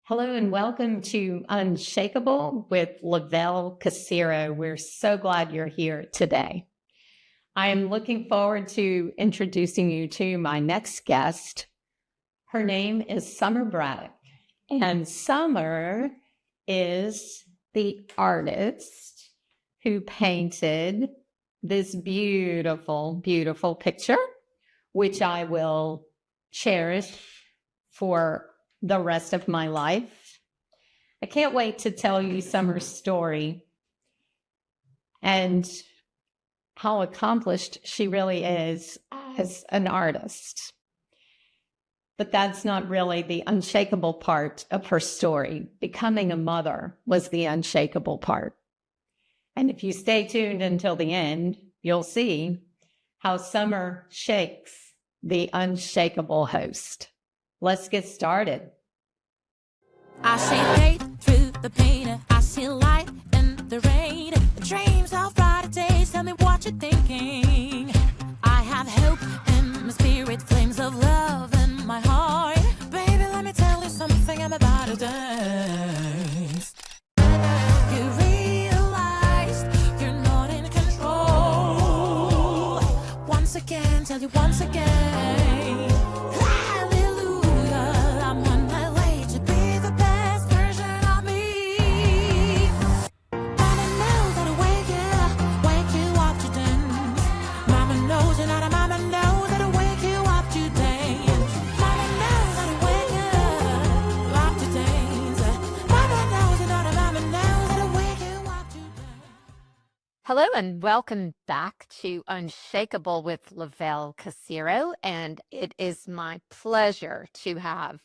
Hello and welcome to Unshakable with Lovell Casiero. We're so glad you're here today. I am looking forward to introducing you to my next guest. Her name is Summer Braddock, and Summer is the artist who painted this beautiful, beautiful picture, which I will cherish for the rest of my life. I can't wait to tell you Summer's story and how accomplished she really is as an artist. But that's not really the unshakable part of her story. Becoming a mother was the unshakable part. And if you stay tuned until the end, you'll see how Summer shakes the unshakable host. Let's get started. I see hate through the pain. I see light in the rain. Dreams of brighter days. Tell me what you're thinking. I have hope in my spirit, flames of love in my heart. Baby, let me tell you something. I'm about to dance. You realize you're not in control. Once again, tell you once again. Hallelujah, I'm on my way to be the best version of me. Mama knows how to wake you up to dance. Mama knows you're not a mama knows how to wake you up to dance. Mama knows how to wake you up to dance. Mama knows you're not a mama knows how to wake you up to dance. Hello and welcome back to Unshakable with Lovell Casiero, and it is my pleasure to have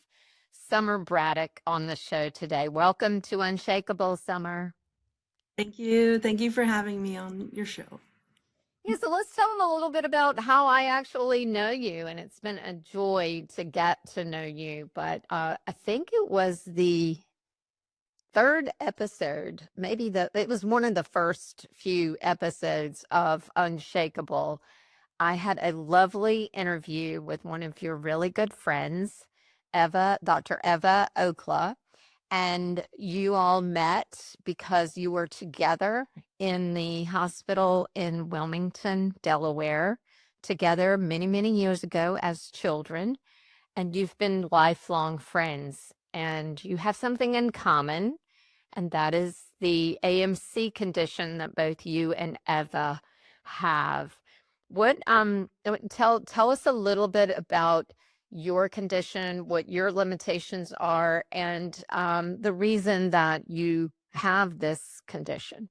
Summer Braddock on the show today. Welcome to Unshakable, Summer. Thank you. Thank you for having me on your show. Yeah, so let's tell them a little bit about how I actually know you, and it's been a joy to get to know you, but I think it was the third episode, it was one of the first few episodes of Unshakable. I had a lovely interview with one of your really good friends, Dr. Eva Okla, and you all met because you were together in the hospital in Wilmington, Delaware, together many, many years ago as children, and you've been lifelong friends, and you have something in common, and that is the AMC condition that both you and Eva have. Tell us a little bit about your condition, what your limitations are, and the reason that you have this condition.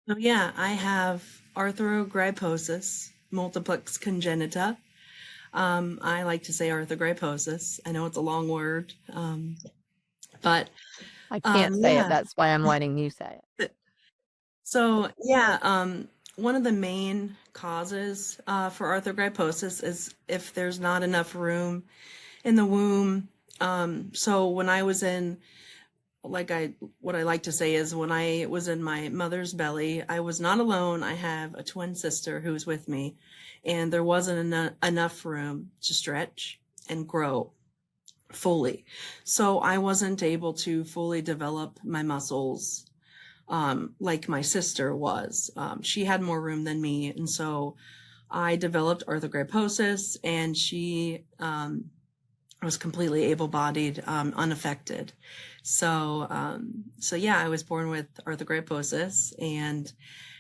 Oh yeah, I have Arthrogryposis Multiplex Congenita. I like to say arthrogryposis. I know it's a long word, but I can't say yeah. it. That's why I'm letting you say it. So yeah, one of the main causes for arthrogryposis is if there's not enough room in the womb. So when I was in, what I like to say is when I was in my mother's belly, I was not alone. I have a twin sister who was with me, and there wasn't enough room to stretch and grow fully. So I wasn't able to fully develop my muscles like my sister was. She had more room than me, and so I developed arthrogryposis, and she was completely able-bodied, unaffected. So yeah, I was born with arthrogryposis, and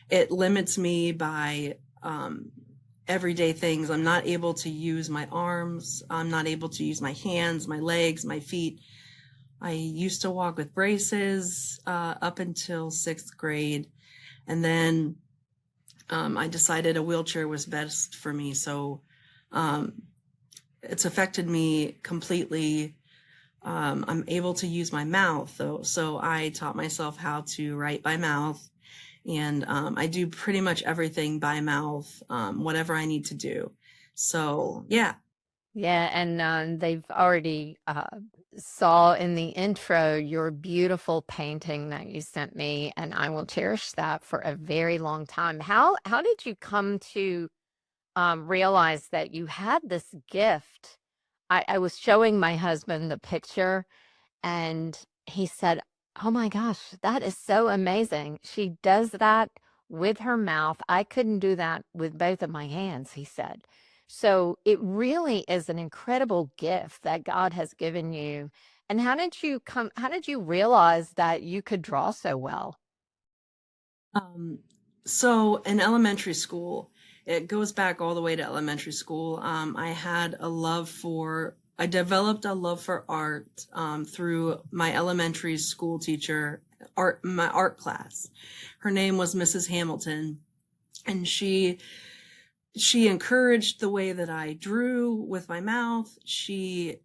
it limits me by everyday things. I'm not able to use my arms. I'm not able to use my hands, my legs, my feet. I used to walk with braces up until 6th grade. And then I decided a wheelchair was best for me. So it's affected me completely. I'm able to use my mouth, though. So I taught myself how to write by mouth. And I do pretty much everything by mouth, whatever I need to do. So, yeah. Yeah, and they've already saw in the intro your beautiful painting that you sent me, and I will cherish that for a very long time. How did you come to realize that you had this gift? I was showing my husband the picture, And he said, "Oh my gosh, that is so amazing. She does that with her mouth. I couldn't do that with both of my hands," he said. So it really is an incredible gift that God has given you. And how did you realize that you could draw so well? Um, so in elementary school, it goes back all the way to elementary school. I developed a love for art through my elementary school teacher, my art class. Her name was Mrs. Hamilton, and she encouraged the way that I drew with my mouth. She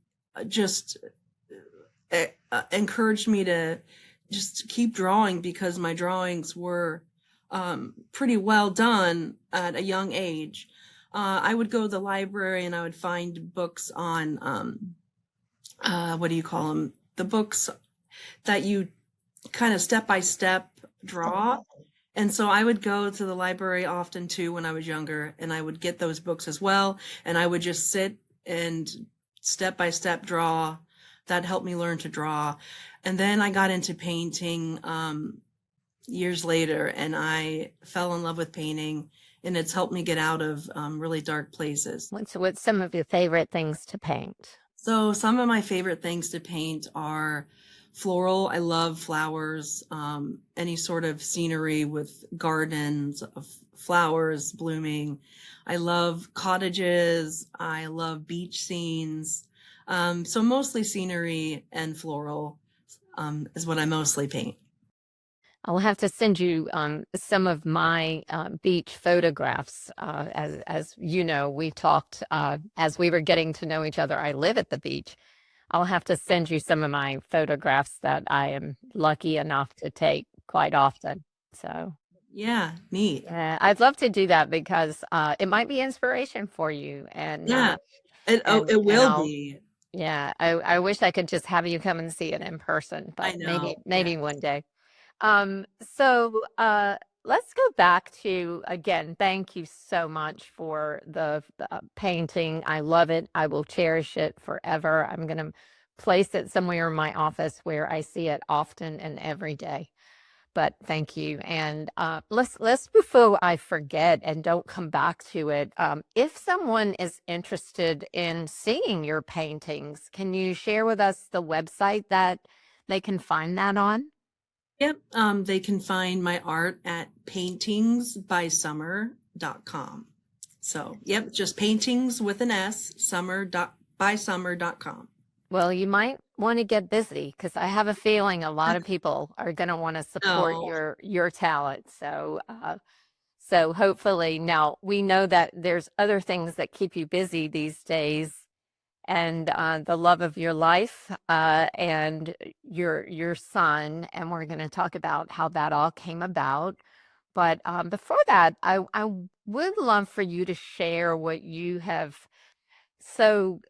just encouraged me to just keep drawing because my drawings were pretty well done at a young age. I would go to the library and I would find books on, what do you call them? The books that you kind of step by step draw. And so I would go to the library often too when I was younger, and I would get those books as well. And I would just sit and step by step draw. That helped me learn to draw. And then I got into painting years later, and I fell in love with painting, and it's helped me get out of really dark places. What's some of your favorite things to paint? So some of my favorite things to paint are floral. I love flowers, any sort of scenery with gardens of flowers blooming. I love cottages. I love beach scenes. So mostly scenery and floral is what I mostly paint. I'll have to send you some of my beach photographs. As you know, we talked as we were getting to know each other. I live at the beach. I'll have to send you some of my photographs that I am lucky enough to take quite often. So, Yeah, neat. I'd love to do that because it might be inspiration for you. Yeah, And it will I'll, be. yeah, I wish I could just have you come and see it in person, I but know. maybe one day. So let's go back to, again, thank you so much for the painting. I love it. I will cherish it forever. I'm going to place it somewhere in my office where I see it often and every day. But thank you. And let's before I forget and don't come back to it, if someone is interested in seeing your paintings, can you share with us the website that they can find that on? Yep. They can find my art at paintingsbysummer.com. So, yep, just paintings with an S, bysummer.com. Well, you might want to get busy because I have a feeling a lot of people are going to want to support Oh, your talent. So hopefully now we know that there's other things that keep you busy these days, and the love of your life and your son, and we're going to talk about how that all came about. But before that, I would love for you to share what you have and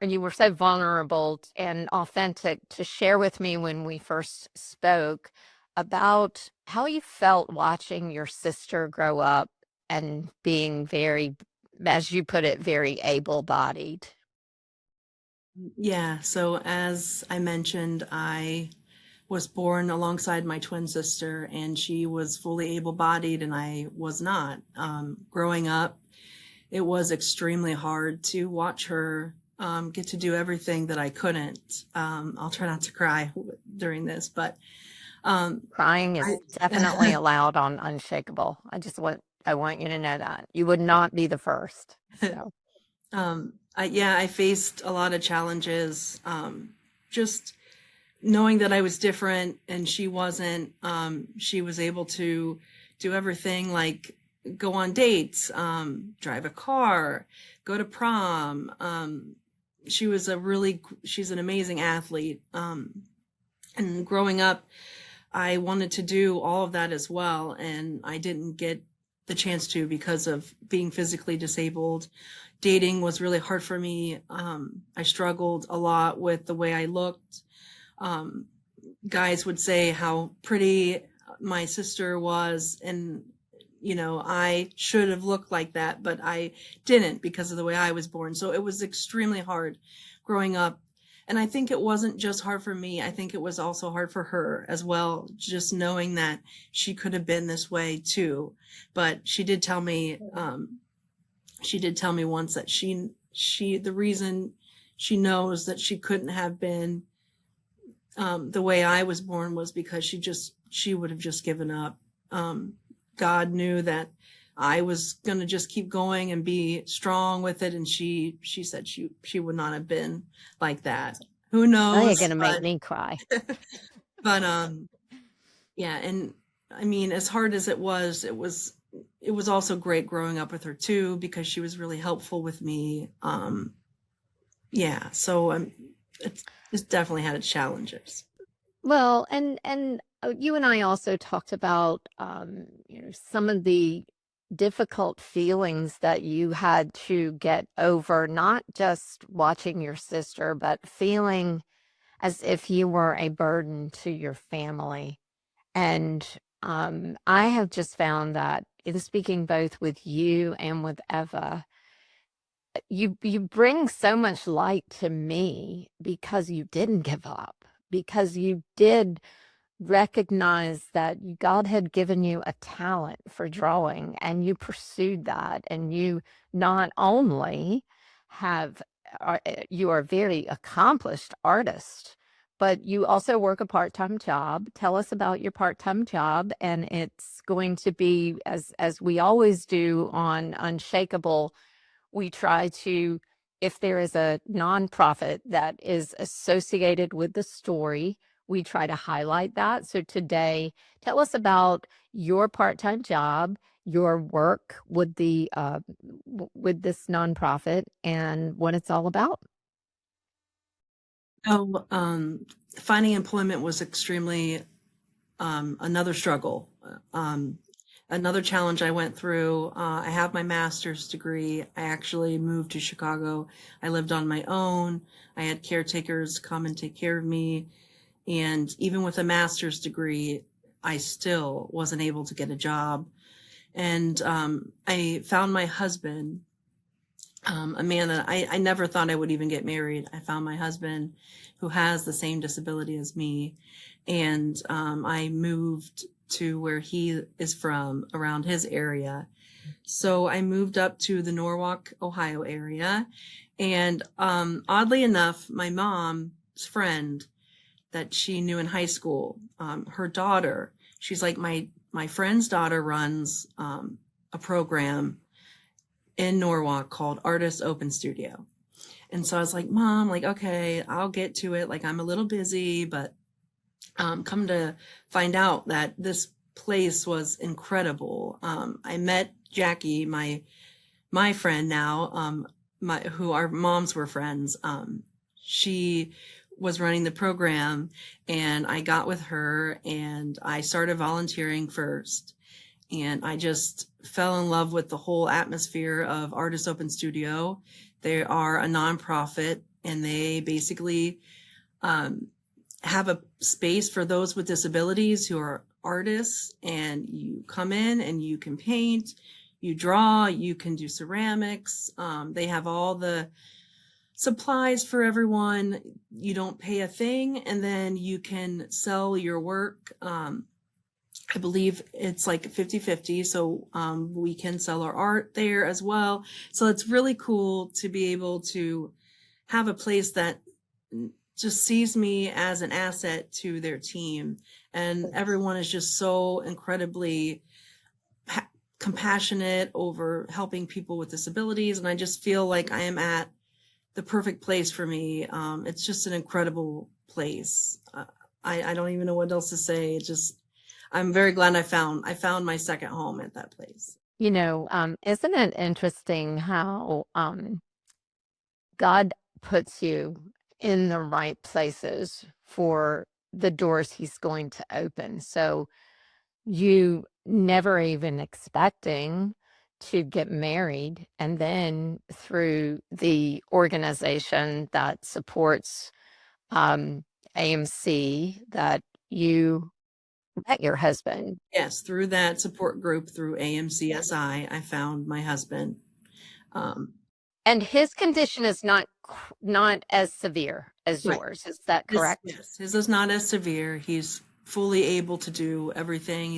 you were so vulnerable and authentic to share with me when we first spoke about how you felt watching your sister grow up and being very, as you put it, very able-bodied. yeah. So, as I mentioned, I was born alongside my twin sister, and she was fully able-bodied, and I was not. Growing up, it was extremely hard to watch her get to do everything that I couldn't. I'll try not to cry during this, but Crying is I, definitely allowed on Unshakable. I want you to know that. You would not be the first. So I faced a lot of challenges. Just knowing that I was different and she wasn't. She was able to do everything like go on dates, drive a car, go to prom. She's an amazing athlete. And growing up, I wanted to do all of that as well, and I didn't get the chance to because of being physically disabled. Dating was really hard for me. I struggled a lot with the way I looked. Guys would say how pretty my sister was, and I should have looked like that, but I didn't because of the way I was born. So it was extremely hard growing up And I think it wasn't just hard for me. I think it was also hard for her as well, just knowing that she could have been this way too. But she did tell me once that the reason she knows that she couldn't have been the way I was born was because she would have just given up. God knew that I was going to just keep going and be strong with it. And she said she would not have been like that. Who Now you're knows? going to make me cry. But yeah. And I mean, as hard as it was also great growing up with her too, because she was really helpful with me. Yeah. So it's definitely had its challenges. Well, and you and I also talked about some of the difficult feelings that you had to get over, not just watching your sister, but feeling as if you were a burden to your family. And I have just found that in speaking both with you and with Eva, you bring so much light to me because you didn't give up, because you did recognize that God had given you a talent for drawing and you pursued that, and you not only you are a very accomplished artist, but you also work a part-time job. Tell us about your part-time job. And it's going to be, as we always do on Unshakable, we try to, if there is a nonprofit that is associated with the story, we try to highlight that. So today, tell us about your part-time job, your work with with this nonprofit, and what it's all about. So, finding employment was extremely another struggle. Another challenge I went through. I have my master's degree. I actually moved to Chicago. I lived on my own. I had caretakers come and take care of me. And even with a master's degree, I still wasn't able to get a job. And I found my husband, a man that I never thought I would even get married. I found my husband who has the same disability as me. And I moved to where he is from, around his area. So I moved up to the Norwalk, Ohio area. And oddly enough, my mom's friend that she knew in high school, her daughter, she's like, my friend's daughter runs a program in Norwalk called Artist Open Studio. And so I was like, Mom, like, okay, I'll get to it. Like, I'm a little busy, but come to find out that this place was incredible. I met Jackie, my friend now, who our moms were friends. She was running the program, and I got with her and I started volunteering first. And I just fell in love with the whole atmosphere of Artist Open Studio. They are a nonprofit, and they basically have a space for those with disabilities who are artists, and you come in and you can paint, you draw, you can do ceramics. They have all the supplies for everyone. You don't pay a thing, and then you can sell your work. I believe it's like 50-50. So we can sell our art there as well. So it's really cool to be able to have a place that just sees me as an asset to their team. And everyone is just so incredibly compassionate over helping people with disabilities. And I just feel like I am at the perfect place for me. It's just an incredible place. I don't even know what else to say. It's just, I'm very glad I found my second home at that place. Isn't it interesting how God puts you in the right places for the doors he's going to open? So you never even expecting to get married, and then through the organization that supports AMC, that you met your husband. Yes, through that support group, through AMCSI, I found my husband. And his condition is not as severe as Right. yours. Is that correct? Yes, his is not as severe. He's fully able to do everything.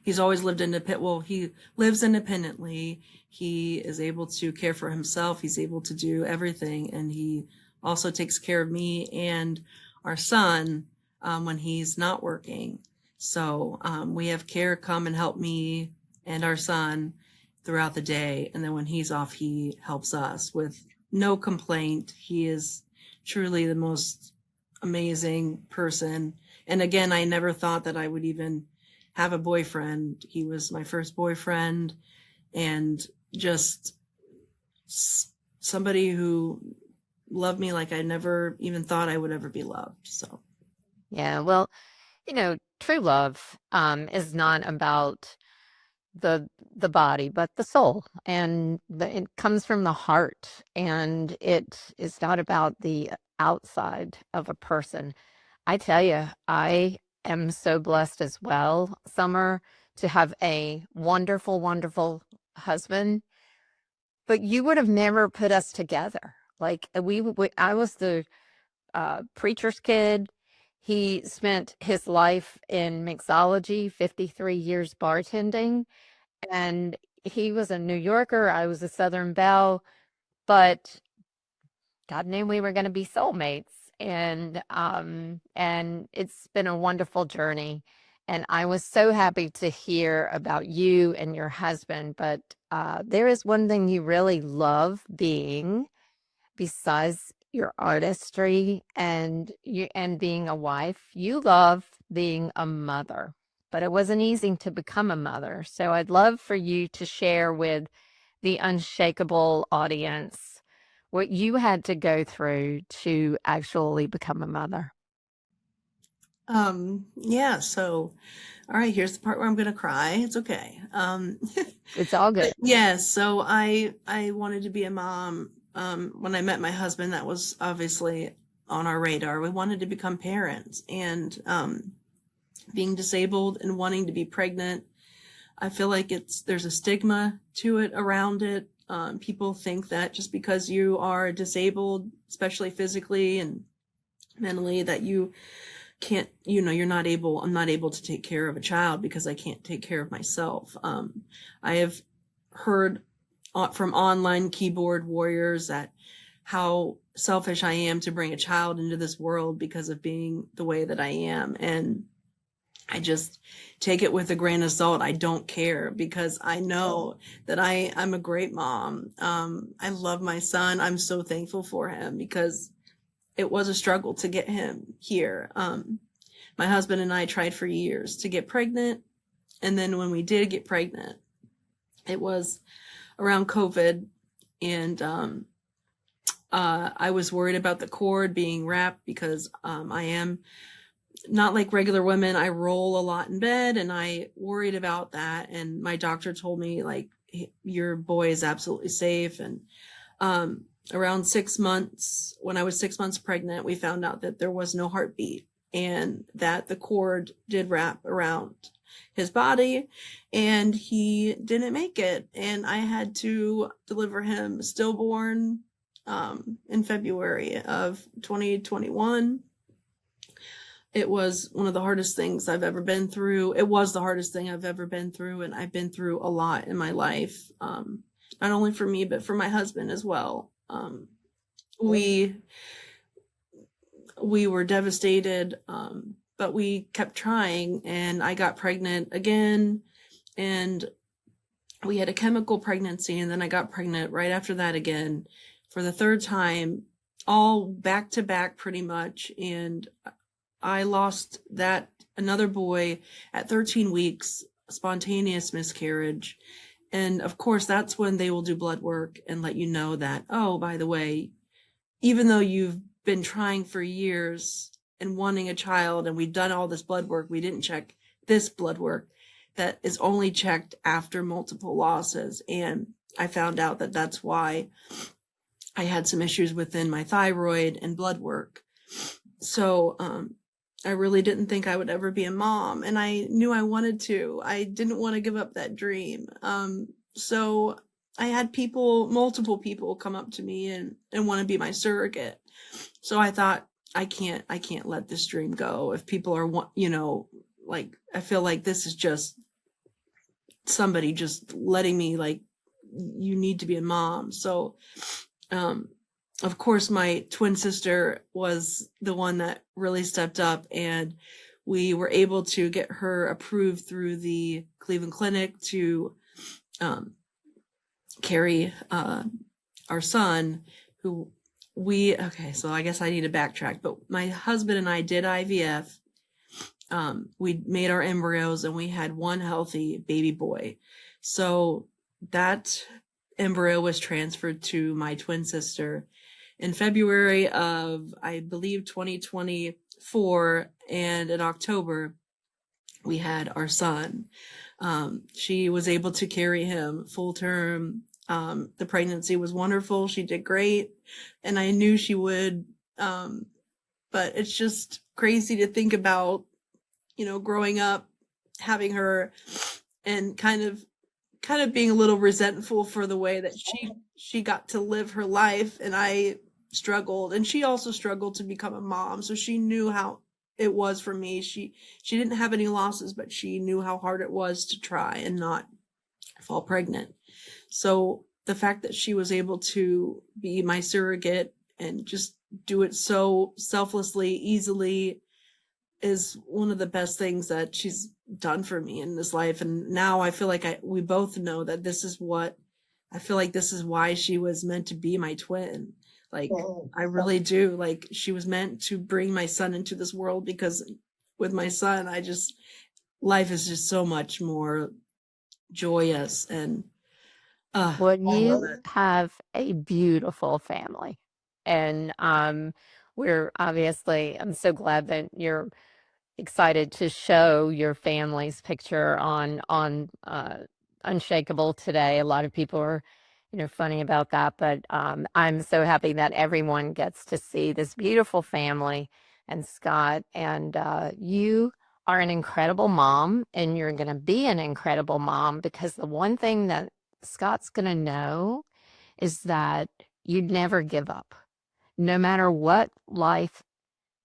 He's always lived he lives independently. He is able to care for himself. He's able to do everything. And he also takes care of me and our son when he's not working. So we have care come and help me and our son throughout the day. And then when he's off, he helps us with no complaint. He is truly the most amazing person. And again, I never thought that I would even have a boyfriend. He was my first boyfriend, and just somebody who loved me like I never even thought I would ever be loved. So, Yeah. Well, true love is not about the body, but the soul, and it comes from the heart, and it is not about the outside of a person. I tell you, I am so blessed as well, Summer, to have a wonderful, wonderful husband. But you would have never put us together. Like I was the preacher's kid. He spent his life in mixology, 53 years bartending, and he was a New Yorker. I was a Southern Belle, but God knew we were going to be soulmates. And it's been a wonderful journey. And I was so happy to hear about you and your husband. But there is one thing you really love being, besides your artistry and being a wife. You love being a mother, but it wasn't easy to become a mother. So I'd love for you to share with the Unshakable audience what you had to go through to actually become a mother. yeah, so all right, here's the part where I'm gonna cry. It's okay. It's all good. Yeah, so I wanted to be a mom. When I met my husband, that was obviously on our radar. We wanted to become parents, and being disabled and wanting to be pregnant, I feel like there's a stigma to it around it. People think that just because you are disabled, especially physically and mentally, that you can't, I'm not able to take care of a child because I can't take care of myself. I have heard from online keyboard warriors that how selfish I am to bring a child into this world because of being the way that I am. And I just take it with a grain of salt. I don't care because I know that I'm a great mom. I love my son. I'm so thankful for him because it was a struggle to get him here. My husband and I tried for years to get pregnant. And then when we did get pregnant, it was around COVID. And I was worried about the cord being wrapped because I am not like regular women. I roll a lot in bed, and I worried about that. And my doctor told me, like, your boy is absolutely safe. And around 6 months, when I was 6 months pregnant, we found out that there was no heartbeat and that the cord did wrap around his body, and he didn't make it. And I had to deliver him stillborn in February of 2021. It was one of the hardest things I've ever been through. It was the hardest thing I've ever been through, and I've been through a lot in my life, not only for me, but for my husband as well. We were devastated, but we kept trying, and I got pregnant again, and we had a chemical pregnancy, and then I got pregnant right after that again for the third time, all back to back pretty much. And I lost another boy at 13 weeks, spontaneous miscarriage. And of course, that's when they will do blood work and let you know that, oh, by the way, even though you've been trying for years and wanting a child, and we've done all this blood work, we didn't check this blood work that is only checked after multiple losses. And I found out that that's why I had some issues within my thyroid and blood work. So, I really didn't think I would ever be a mom, and I knew I wanted to. I didn't want to give up that dream. So I had multiple people come up to me and want to be my surrogate. So I thought, I can't let this dream go. If people are, like, I feel like this is just somebody just letting me, like, you need to be a mom. So, of course, my twin sister was the one that really stepped up, and we were able to get her approved through the Cleveland Clinic to carry our son, who okay, so I guess I need to backtrack, but my husband and I did IVF. We made our embryos and we had one healthy baby boy. So that embryo was transferred to my twin sister in February of, I believe, 2024. And in October, we had our son. She was able to carry him full term. The pregnancy was wonderful. She did great. And I knew she would. But it's just crazy to think about, growing up, having her, and kind of being a little resentful for the way that she got to live her life, and I struggled, and she also struggled to become a mom. So she knew how it was for me. She didn't have any losses, but she knew how hard it was to try and not fall pregnant. So the fact that she was able to be my surrogate and just do it so selflessly, easily, is one of the best things that she's done for me in this life. And now I feel like we both know that this is why she was meant to be my twin. Like, I really do. Like, she was meant to bring my son into this world, because with my son, life is just so much more joyous, and Well, I love you it. have a beautiful family. And I'm so glad that you're excited to show your family's picture on Unshakable today. A lot of people are, funny about that, but I'm so happy that everyone gets to see this beautiful family. And Scott, and you are an incredible mom, and you're going to be an incredible mom, because the one thing that Scott's going to know is that you'd never give up, no matter what life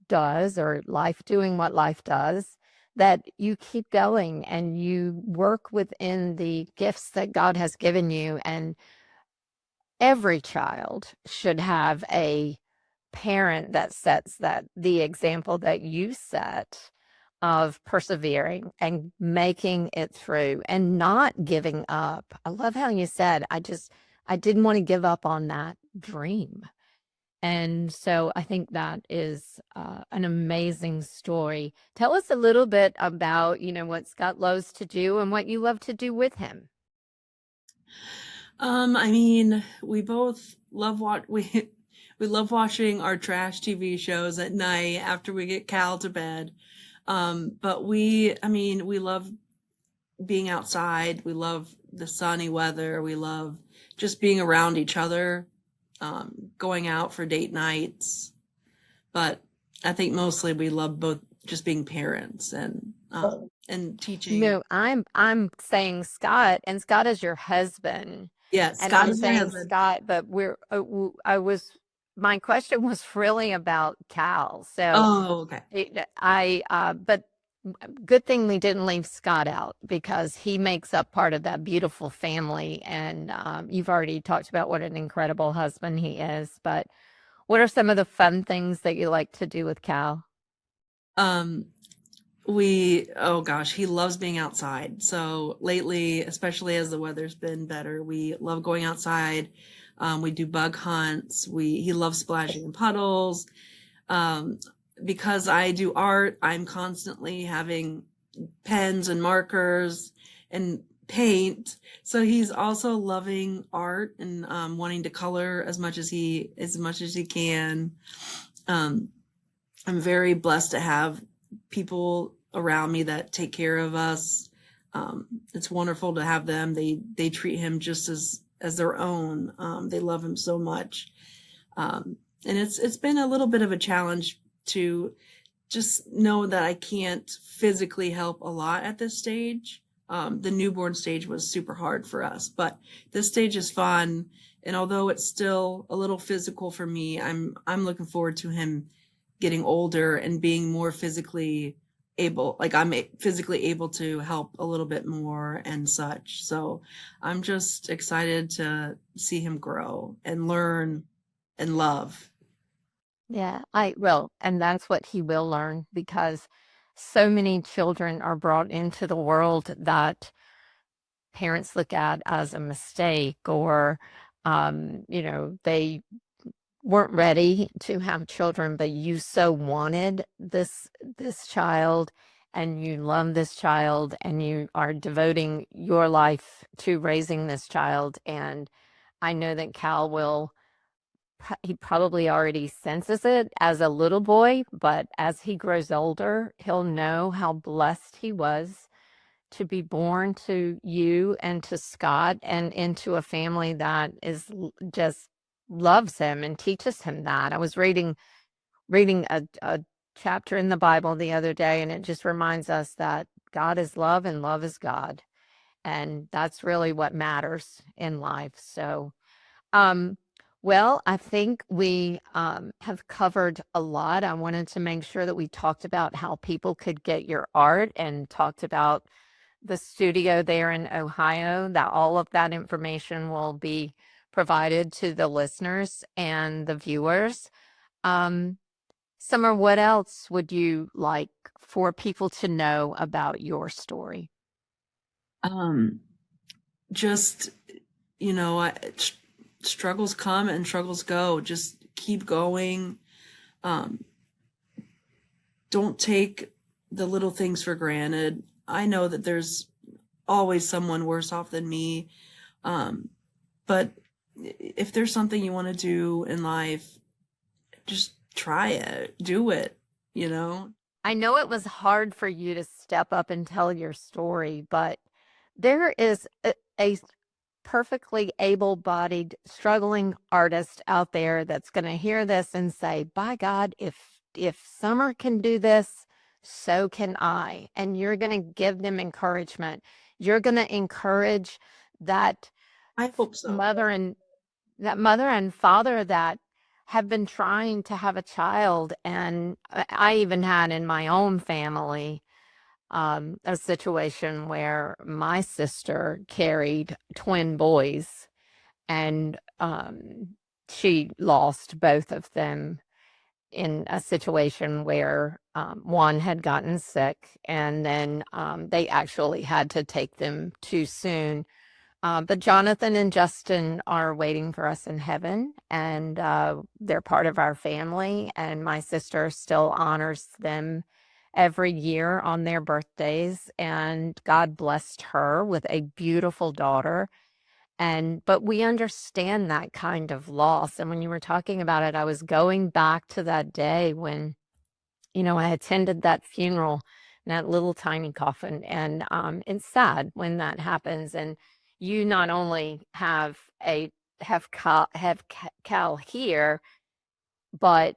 does, or life doing what life does, that you keep going and you work within the gifts that God has given you. And every child should have a parent that sets the example that you set, of persevering and making it through and not giving up. I love how you said, I didn't want to give up on that dream. And so I think that is an amazing story. Tell us a little bit about, what Scott loves to do and what you love to do with him. I mean, we both love we love watching our trash TV shows at night after we get Cal to bed. But we love being outside. We love the sunny weather. We love just being around each other, going out for date nights. But I think mostly we love both just being parents and teaching. No, I'm saying Scott, and Scott is your husband. Yeah, And Scott I'm is my saying husband. Scott, but my question was really about Cal. So Oh, okay. but good thing we didn't leave Scott out, because he makes up part of that beautiful family. And you've already talked about what an incredible husband he is. But what are some of the fun things that you like to do with Cal? Um, oh gosh, he loves being outside. So lately, especially as the weather's been better, we love going outside. We do bug hunts. He loves splashing in puddles. Because I do art, I'm constantly having pens and markers and paint. So he's also loving art and wanting to color as much as he can. I'm very blessed to have people around me that take care of us. It's wonderful to have them. They treat him just as their own. They love him so much. And it's been a little bit of a challenge to just know that I can't physically help a lot at this stage. The newborn stage was super hard for us, but this stage is fun. And although it's still a little physical for me, I'm looking forward to him getting older and being more physically able, like physically able to help a little bit more and such. So I'm just excited to see him grow and learn and love. Yeah, I will. And that's what he will learn because so many children are brought into the world that parents look at as a mistake or, they weren't ready to have children, but you so wanted this child and you love this child and you are devoting your life to raising this child. And I know that Cal will he probably already senses it as a little boy, but as he grows older, he'll know how blessed he was to be born to you and to Scott and into a family that just loves him and teaches him that. I was reading a chapter in the Bible the other day, and it just reminds us that God is love and love is God. And that's really what matters in life. So, um, well, I think we have covered a lot. I wanted to make sure that we talked about how people could get your art and talked about the studio there in Ohio, that all of that information will be provided to the listeners and the viewers. Um, Summer, what else would you like for people to know about your story? Um, just, struggles come and struggles go. Just keep going. Um, don't take the little things for granted. I know that there's always someone worse off than me. But if there's something you want to do in life, just try it, do it, you know? I know it was hard for you to step up and tell your story, but there is a perfectly able-bodied, struggling artist out there that's going to hear this and say, by God, if Summer can do this, so can I. And you're going to give them encouragement. You're going to encourage that I hope so. mother and father that have been trying to have a child. And I even had in my own family a situation where my sister carried twin boys and she lost both of them in a situation where one had gotten sick and then they actually had to take them too soon. But Jonathan and Justin are waiting for us in heaven, and they're part of our family. And my sister still honors them every year on their birthdays. And God blessed her with a beautiful daughter. But we understand that kind of loss. And when you were talking about it, I was going back to that day when I attended that funeral in that little tiny coffin, and it's sad when that happens. And you not only have Cal here, but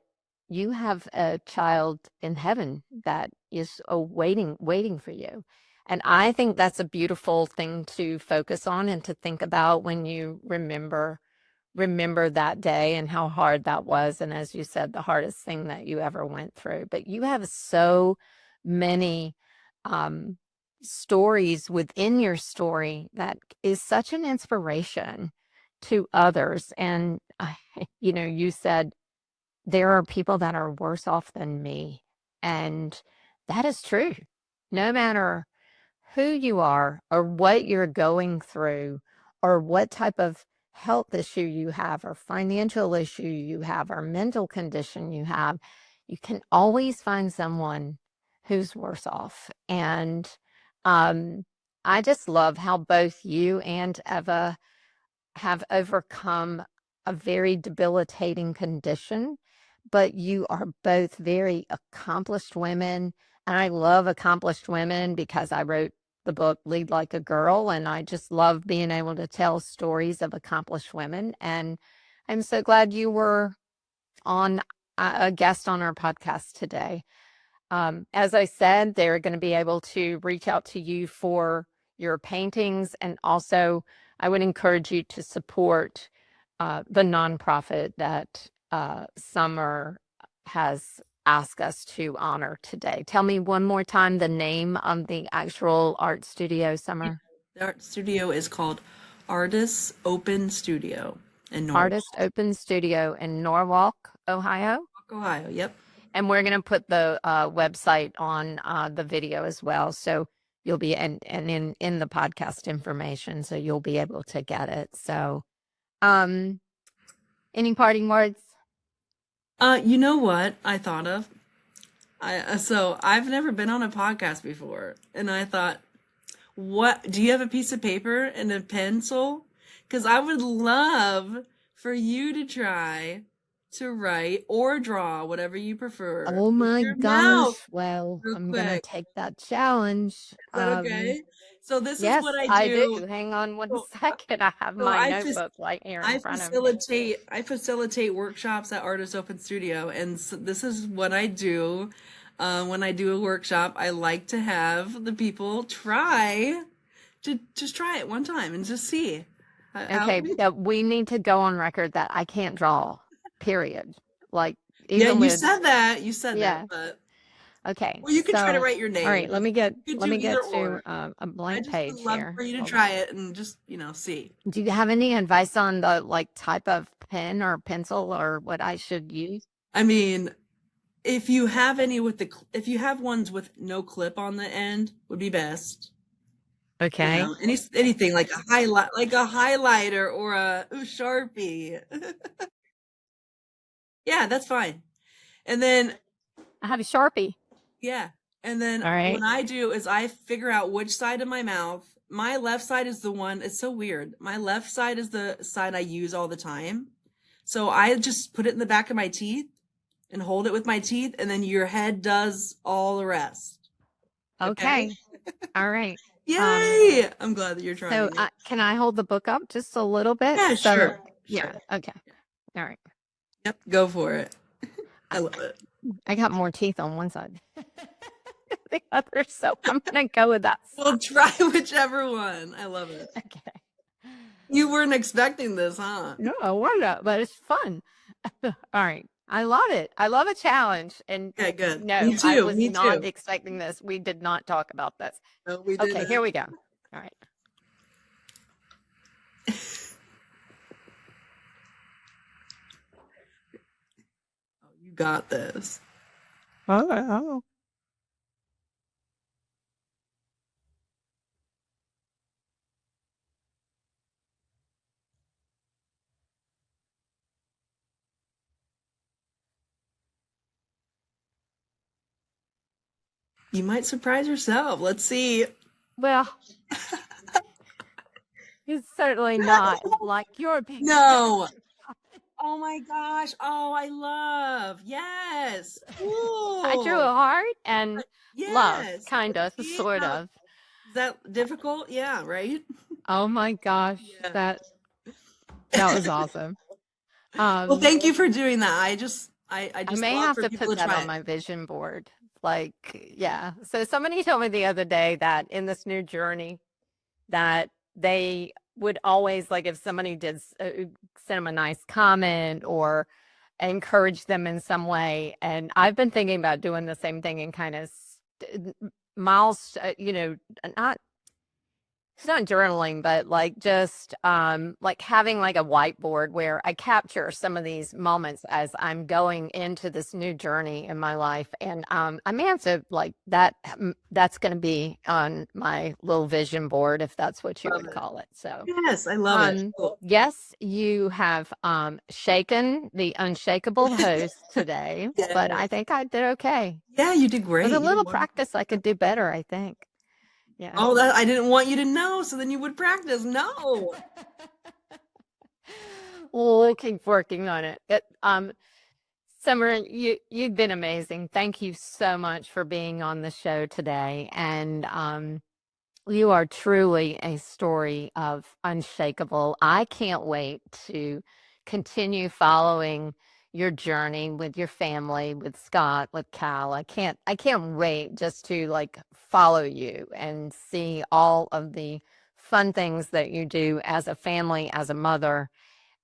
you have a child in heaven that is waiting for you. And I think that's a beautiful thing to focus on and to think about when you remember that day and how hard that was. And as you said, the hardest thing that you ever went through. But you have so many stories within your story that is such an inspiration to others. And, you said there are people that are worse off than me. And that is true. No matter who you are or what you're going through or what type of health issue you have or financial issue you have or mental condition you have, you can always find someone who's worse off. And I just love how both you and Eva have overcome a very debilitating condition, but you are both very accomplished women. And I love accomplished women because I wrote the book Lead Like a Girl, and I just love being able to tell stories of accomplished women. And I'm so glad you were on a guest on our podcast today. As I said, they're going to be able to reach out to you for your paintings. And also, I would encourage you to support the nonprofit that Summer has asked us to honor today. Tell me one more time the name of the actual art studio, Summer. The art studio is called Artists Open Studio in Artist Open Studio in Norwalk, Ohio. Ohio. Yep. And we're going to put the website on the video as well. So you'll be in the podcast information. So you'll be able to get it. So any parting words? You know what I thought of? So I've never been on a podcast before, and I thought, what, do you have a piece of paper and a pencil? Because I would love for you to try to write or draw, whatever you prefer. Oh with my your gosh. mouth Well, real I'm going to quick. take that challenge. Is that okay? So this is Yes, what I I do. do. Hang on one So, second. I have so my I just notebook right here in I front of me. facilitate workshops at Artist Open Studio, and so this is what I do. When I do a workshop, I like to have the people try to just try it one time and just see. Okay, we need to go on record that I can't draw, period. Like, Yeah, even you with, said that. You said yeah. that, but Okay, well, you can try to so, write your all name. right, let me get You could let do me get either to or. a I blank just would page love here. for you to Hold try on. it and just, see. Do you have any advice on the like type of pen or pencil or what I should use? I mean, if you have if you have ones with no clip on the end, would be best. Okay. Anything like a highlighter or a Sharpie. Yeah, that's fine. And then I have a Sharpie. yeah, and then All right. what I do is I figure out which side of my mouth. My left side is the one. It's so weird. My left side is the side I use all the time. So I just put it in the back of my teeth and hold it with my teeth, and then your head does all the rest. Okay. All right. Yay! I'm glad that you're trying So it. can I hold the book up just a little bit? Yeah, So, sure. yeah. Sure. Okay. All right. Yep, go for it. I love it. I got more teeth on one side. The other, so I'm gonna go with that. Well, try whichever one. I love it. Okay. You weren't expecting this, huh? No, I wonder, but it's fun. All right. I love it. I love a challenge. And Okay, good. no, Me I too. was Me not too. expecting this. We did not talk about this. No, we Okay, didn't. here we go. All right. You got this. Oh. You might surprise yourself. Let's see. Well, it's certainly not like your picture. No. Oh my gosh. Oh, I love. Yes. I drew a Cool. heart and love, Yes. kind of, See sort how- of. Is that difficult? Yeah, right? Oh my gosh, Yeah. that was awesome. Well, thank you for doing that. I just may love have for to people put to that try on it. my vision board. Like, yeah. So somebody told me the other day that in this new journey that they would always, like, if somebody did send them a nice comment or encourage them in some way. And I've been thinking about doing the same thing and kind of miles, not, it's not journaling, but like just like having like a whiteboard where I capture some of these moments as I'm going into this new journey in my life. And I may have to like that. That's going to be on my little vision board, if that's what you Love would it. call it. So Yes, I love it. Cool. yes, you have shaken the unshakable host today, but I Yes. think I did okay. Yeah, you did great. With a You did little wonderful. practice, I could do better, I think. Yeah. Oh, that I didn't want you to know, so then you would practice. No. We'll keep working on it. Summer, you've been amazing. Thank you so much for being on the show today. And you are truly a story of Unshakable. I can't wait to continue following your journey with your family, with Scott, with Cal. I can't wait just to like follow you and see all of the fun things that you do as a family, as a mother.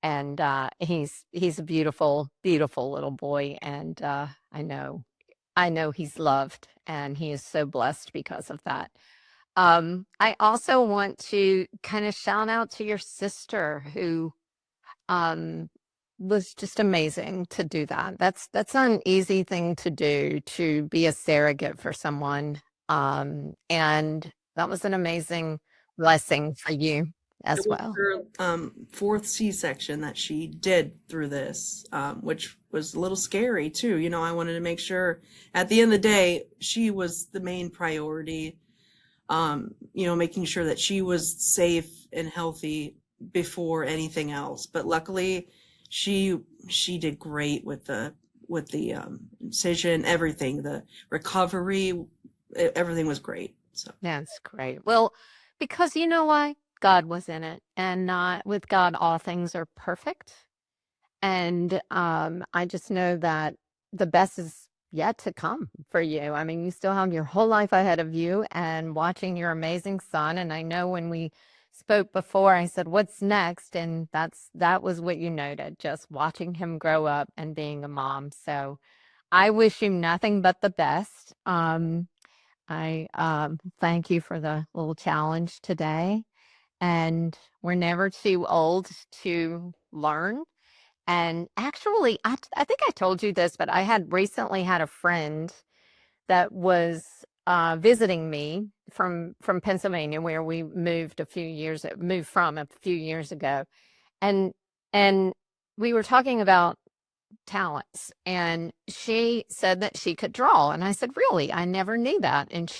And he's a beautiful, beautiful little boy, and I know he's loved, and he is so blessed because of that. I also want to kind of shout out to your sister who um, was just amazing to do that. That's not an easy thing to do, to be a surrogate for someone. And that was an amazing blessing for you It as was well. her fourth C-section that she did through this, which was a little scary too. You know, I wanted to make sure at the end of the day, she was the main priority. You know, making sure that she was safe and healthy before anything else. But luckily, she did great with the incision, everything, the recovery, everything was great. So That's great. Well, because you know why? God was in it, and not with God, all things are perfect. And I just know that the best is yet to come for you. I mean, you still have your whole life ahead of you and watching your amazing son. And I know when we spoke before, I said, "What's next?" And that was what you noted, just watching him grow up and being a mom. So I wish you nothing but the best. I thank you for the little challenge today. And we're never too old to learn. And actually, I think I told you this, but I had recently had a friend that was visiting me from Pennsylvania, where we moved from a few years ago, and and we were talking about talents, and she said that she could draw, and I said, "Really? I never knew that." And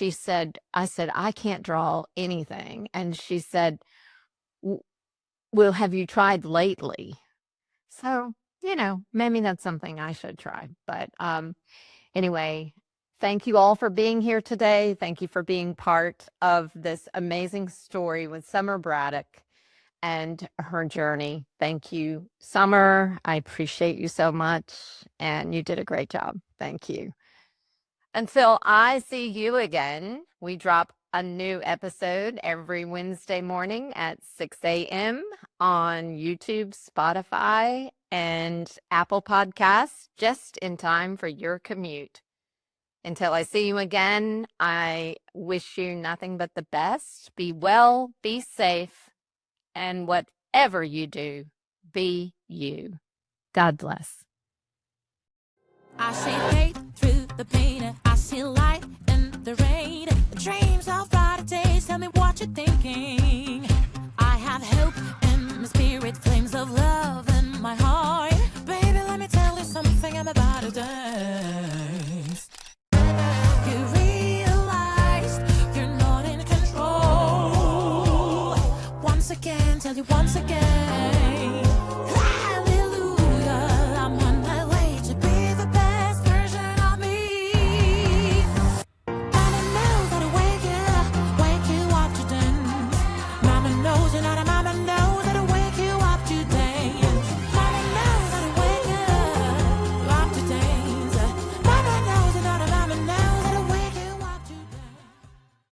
I said, "I can't draw anything," and she said, "W- "Well, have you tried lately?" So, maybe that's something I should try. But anyway, thank you all for being here today. Thank you for being part of this amazing story with Summer Braddock and her journey. Thank you, Summer. I appreciate you so much, and you did a great job. Thank you. Until I see you again, we drop a new episode every Wednesday morning at 6 a.m. on YouTube, Spotify, and Apple Podcasts, just in time for your commute. Until I see you again, I wish you nothing but the best. Be well, be safe, and whatever you do, be you. God bless. I see hate through the pain, and I see light